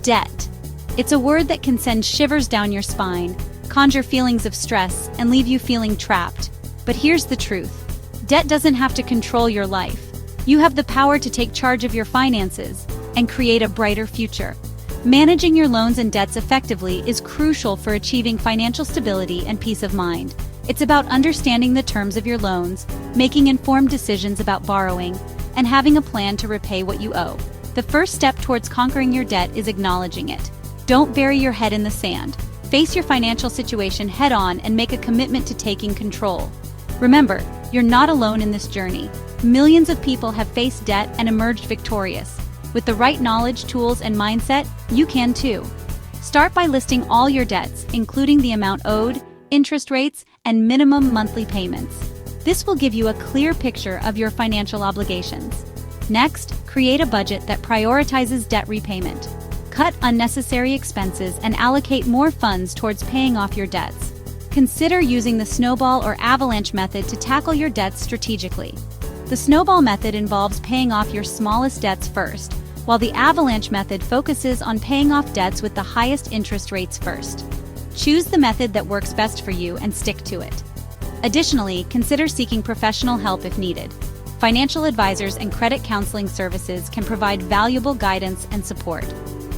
Debt. It's a word that can send shivers down your spine, conjure feelings of stress, and leave you feeling trapped. But here's the truth. Debt doesn't have to control your life. You have the power to take charge of your finances and create a brighter future. Managing your loans and debts effectively is crucial for achieving financial stability and peace of mind. It's about understanding the terms of your loans, making informed decisions about borrowing, and having a plan to repay what you owe. The first step towards conquering your debt is acknowledging it. Don't bury your head in the sand. Face your financial situation head-on and make a commitment to taking control. Remember, you're not alone in this journey. Millions of people have faced debt and emerged victorious. With the right knowledge, tools, and mindset, you can too. Start by listing all your debts, including the amount owed, interest rates, and minimum monthly payments. This will give you a clear picture of your financial obligations. Next, create a budget that prioritizes debt repayment. Cut unnecessary expenses and allocate more funds towards paying off your debts. Consider using the snowball or avalanche method to tackle your debts strategically. The snowball method involves paying off your smallest debts first, while the avalanche method focuses on paying off debts with the highest interest rates first. Choose the method that works best for you and stick to it. Additionally, consider seeking professional help if needed. Financial advisors and credit counseling services can provide valuable guidance and support.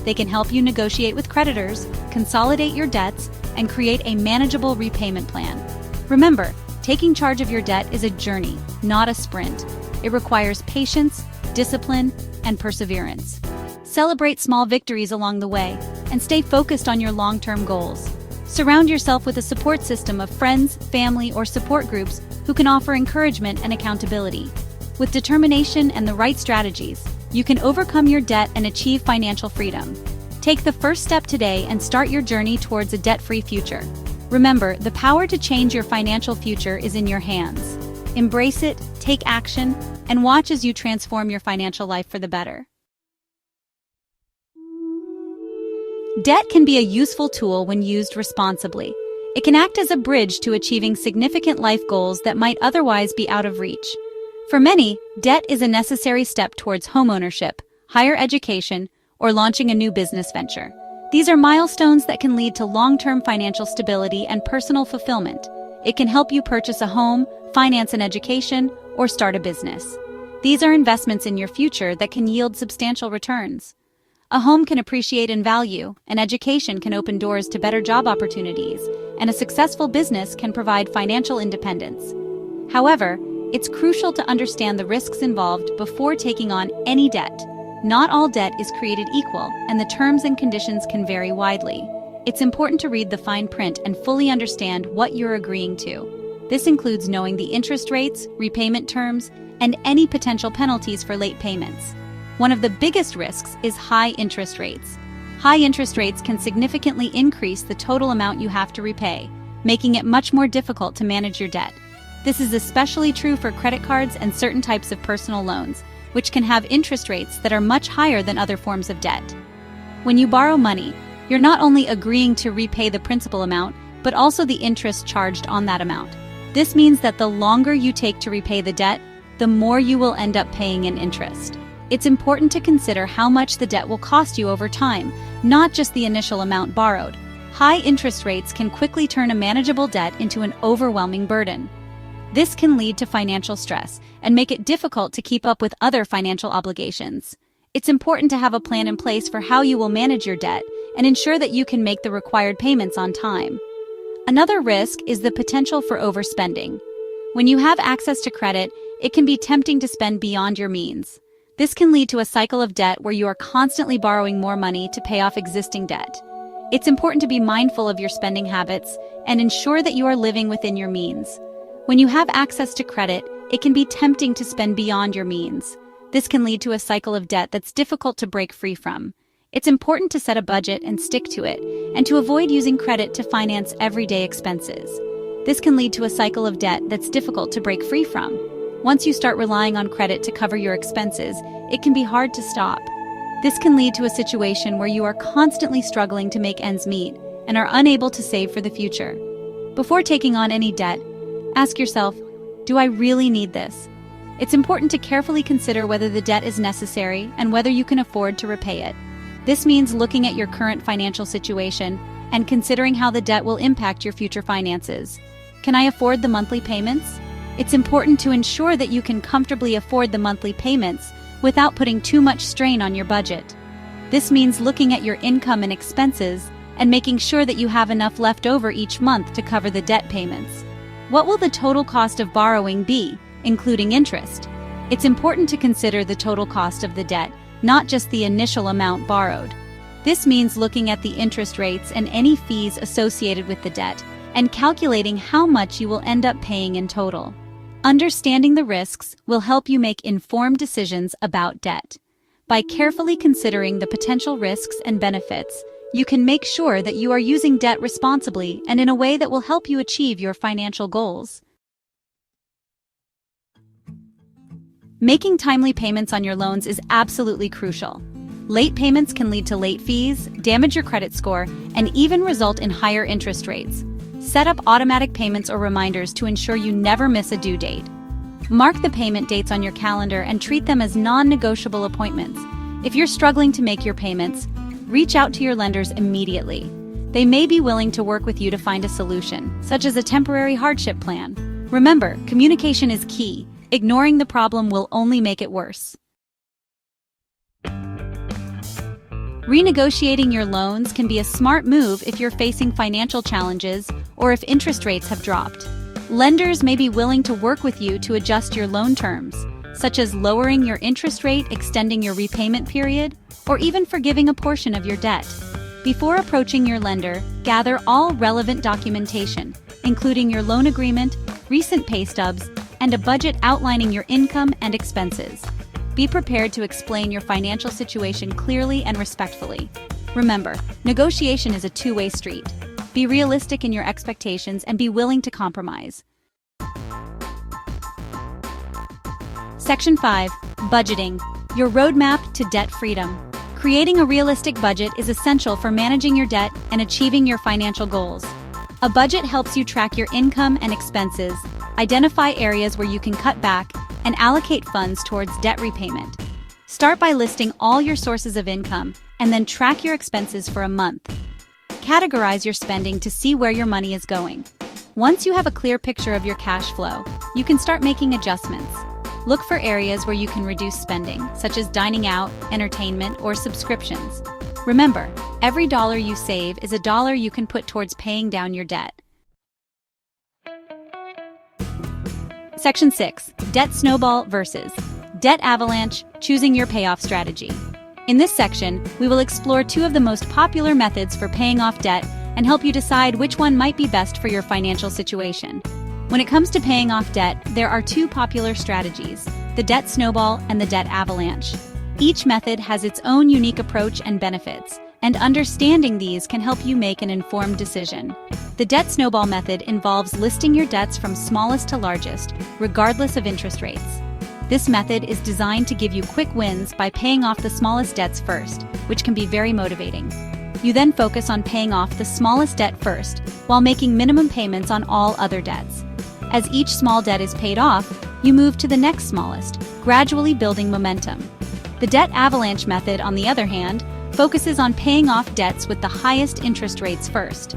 They can help you negotiate with creditors, consolidate your debts, and create a manageable repayment plan. Remember, taking charge of your debt is a journey, not a sprint. It requires patience, discipline, and perseverance. Celebrate small victories along the way and stay focused on your long-term goals. Surround yourself with a support system of friends, family, or support groups who can offer encouragement and accountability. With determination and the right strategies, you can overcome your debt and achieve financial freedom. Take the first step today and start your journey towards a debt-free future. Remember, the power to change your financial future is in your hands. Embrace it, take action, and watch as you transform your financial life for the better. Debt can be a useful tool when used responsibly. It can act as a bridge to achieving significant life goals that might otherwise be out of reach. For many, debt is a necessary step towards homeownership, higher education, or launching a new business venture. These are milestones that can lead to long-term financial stability and personal fulfillment. It can help you purchase a home, finance an education, or start a business. These are investments in your future that can yield substantial returns. A home can appreciate in value, an education can open doors to better job opportunities, and a successful business can provide financial independence. However, it's crucial to understand the risks involved before taking on any debt. Not all debt is created equal, and the terms and conditions can vary widely. It's important to read the fine print and fully understand what you're agreeing to. This includes knowing the interest rates, repayment terms, and any potential penalties for late payments. One of the biggest risks is high interest rates. High interest rates can significantly increase the total amount you have to repay, making it much more difficult to manage your debt. This is especially true for credit cards and certain types of personal loans, which can have interest rates that are much higher than other forms of debt. When you borrow money, you're not only agreeing to repay the principal amount, but also the interest charged on that amount. This means that the longer you take to repay the debt, the more you will end up paying in interest. It's important to consider how much the debt will cost you over time, not just the initial amount borrowed. High interest rates can quickly turn a manageable debt into an overwhelming burden. This can lead to financial stress and make it difficult to keep up with other financial obligations. It's important to have a plan in place for how you will manage your debt and ensure that you can make the required payments on time. Another risk is the potential for overspending. When you have access to credit, it can be tempting to spend beyond your means. This can lead to a cycle of debt where you are constantly borrowing more money to pay off existing debt. It's important to be mindful of your spending habits and ensure that you are living within your means. When you have access to credit, it can be tempting to spend beyond your means. This can lead to a cycle of debt that's difficult to break free from. It's important to set a budget and stick to it, and to avoid using credit to finance everyday expenses. This can lead to a cycle of debt that's difficult to break free from. Once you start relying on credit to cover your expenses, it can be hard to stop. This can lead to a situation where you are constantly struggling to make ends meet and are unable to save for the future. Before taking on any debt, ask yourself, do I really need this? It's important to carefully consider whether the debt is necessary and whether you can afford to repay it. This means looking at your current financial situation and considering how the debt will impact your future finances. Can I afford the monthly payments? It's important to ensure that you can comfortably afford the monthly payments without putting too much strain on your budget. This means looking at your income and expenses and making sure that you have enough left over each month to cover the debt payments. What will the total cost of borrowing be, including interest? It's important to consider the total cost of the debt, not just the initial amount borrowed. This means looking at the interest rates and any fees associated with the debt and calculating how much you will end up paying in total. Understanding the risks will help you make informed decisions about debt. By carefully considering the potential risks and benefits, you can make sure that you are using debt responsibly and in a way that will help you achieve your financial goals. Making timely payments on your loans is absolutely crucial. Late payments can lead to late fees, damage your credit score, and even result in higher interest rates. Set up automatic payments or reminders to ensure you never miss a due date. Mark the payment dates on your calendar and treat them as non-negotiable appointments. If you're struggling to make your payments, reach out to your lenders immediately. They may be willing to work with you to find a solution, such as a temporary hardship plan. Remember, communication is key. Ignoring the problem will only make it worse. Renegotiating your loans can be a smart move if you're facing financial challenges or if interest rates have dropped. Lenders may be willing to work with you to adjust your loan terms, such as lowering your interest rate, extending your repayment period, or even forgiving a portion of your debt. Before approaching your lender, gather all relevant documentation, including your loan agreement, recent pay stubs, and a budget outlining your income and expenses. Be prepared to explain your financial situation clearly and respectfully. Remember, negotiation is a two-way street. Be realistic in your expectations and be willing to compromise. Section 5. Budgeting. Your roadmap to debt freedom. Creating a realistic budget is essential for managing your debt and achieving your financial goals. A budget helps you track your income and expenses, identify areas where you can cut back, and allocate funds towards debt repayment. Start by listing all your sources of income and then track your expenses for a month. Categorize your spending to see where your money is going. Once you have a clear picture of your cash flow, you can start making adjustments. Look for areas where you can reduce spending, such as dining out, entertainment, or subscriptions. Remember, every dollar you save is a dollar you can put towards paying down your debt. Section 6. Debt Snowball versus Debt Avalanche, Choosing Your Payoff Strategy. In this section, we will explore two of the most popular methods for paying off debt and help you decide which one might be best for your financial situation. When it comes to paying off debt, there are two popular strategies, the debt snowball and the debt avalanche. Each method has its own unique approach and benefits, and understanding these can help you make an informed decision. The debt snowball method involves listing your debts from smallest to largest, regardless of interest rates. This method is designed to give you quick wins by paying off the smallest debts first, which can be very motivating. You then focus on paying off the smallest debt first, while making minimum payments on all other debts. As each small debt is paid off, you move to the next smallest, gradually building momentum. The debt avalanche method, on the other hand, focuses on paying off debts with the highest interest rates first.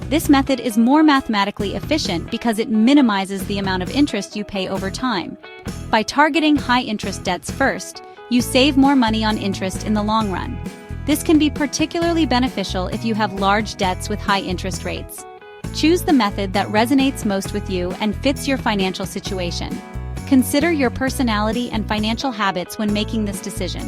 This method is more mathematically efficient because it minimizes the amount of interest you pay over time. By targeting high-interest debts first, you save more money on interest in the long run. This can be particularly beneficial if you have large debts with high interest rates. Choose the method that resonates most with you and fits your financial situation. Consider your personality and financial habits when making this decision.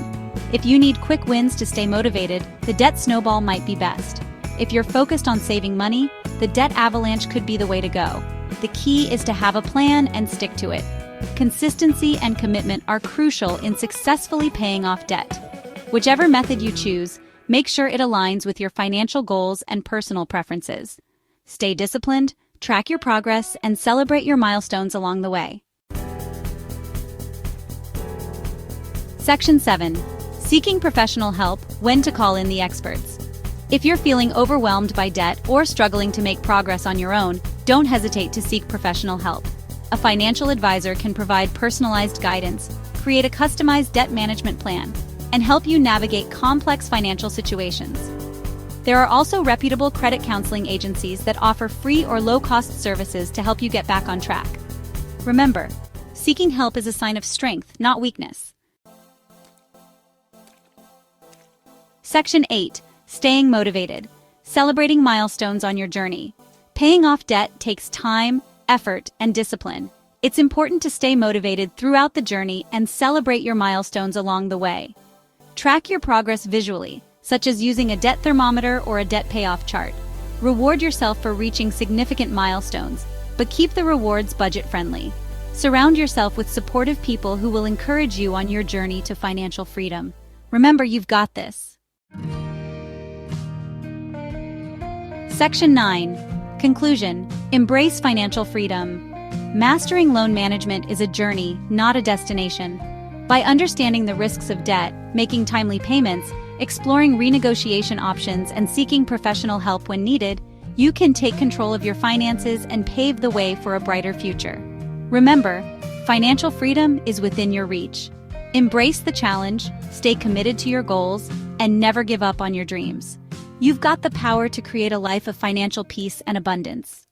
If you need quick wins to stay motivated, the debt snowball might be best. If you're focused on saving money, the debt avalanche could be the way to go. The key is to have a plan and stick to it. Consistency and commitment are crucial in successfully paying off debt. Whichever method you choose, make sure it aligns with your financial goals and personal preferences. Stay disciplined, track your progress, and celebrate your milestones along the way. Section 7. Seeking professional help, when to call in the experts. If you're feeling overwhelmed by debt or struggling to make progress on your own, don't hesitate to seek professional help. A financial advisor can provide personalized guidance, create a customized debt management plan, and help you navigate complex financial situations. There are also reputable credit counseling agencies that offer free or low-cost services to help you get back on track. Remember, seeking help is a sign of strength, not weakness. Section 8. Staying motivated. Celebrating milestones on your journey. Paying off debt takes time, effort, and discipline. It's important to stay motivated throughout the journey and celebrate your milestones along the way. Track your progress visually, such as using a debt thermometer or a debt payoff chart. Reward yourself for reaching significant milestones, but keep the rewards budget-friendly. Surround yourself with supportive people who will encourage you on your journey to financial freedom. Remember, you've got this. Section 9. Conclusion. Embrace financial freedom. Mastering loan management is a journey, not a destination. By understanding the risks of debt, making timely payments, exploring renegotiation options, and seeking professional help when needed, you can take control of your finances and pave the way for a brighter future. Remember, financial freedom is within your reach. Embrace the challenge, stay committed to your goals, and never give up on your dreams. You've got the power to create a life of financial peace and abundance.